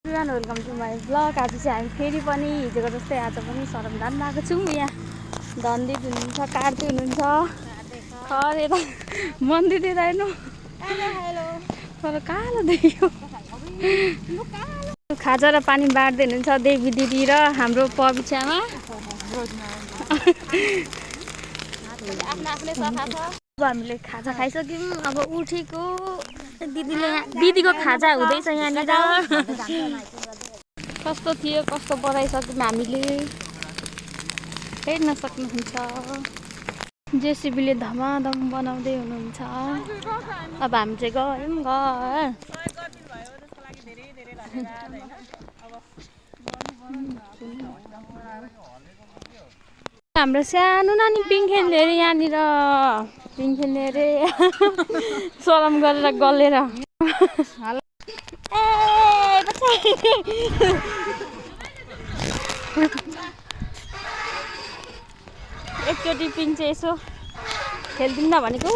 Welcome to my blog. आज चाहिँ हामी फेरि पनि हिजोको जस्तै आज पनि सरमदान आएको छौँ। यहाँ धन्दी हुनुहुन्छ, कार्ती हुनुहुन्छ, खरे त मन्दिर दिँदैन तर कालो देख्यो। खाजा र पानी बाँड्दै हुनुहुन्छ देवी दिदी र हाम्रो पवित्रामा। अब हामीले खाजा खाइसक्यौँ। अब उठेको दिदीको खाजा हुँदैछ यहाँनिर। कस्तो थियो कस्तो बनाइसक्यौँ हामीले हेर्न सक्नुहुन्छ। जेसिबीले धमाधम बनाउँदै हुनुहुन्छ। अब हामी चाहिँ गयौँ घर। हाम्रो सानो नानी पिङ खेल्ने अरे यहाँनिर। पिङ खेल्ने अरे सरम गरेर गलेर। एकचोटि पिङ चाहिँ यसो खेलिदिउँ न भनेको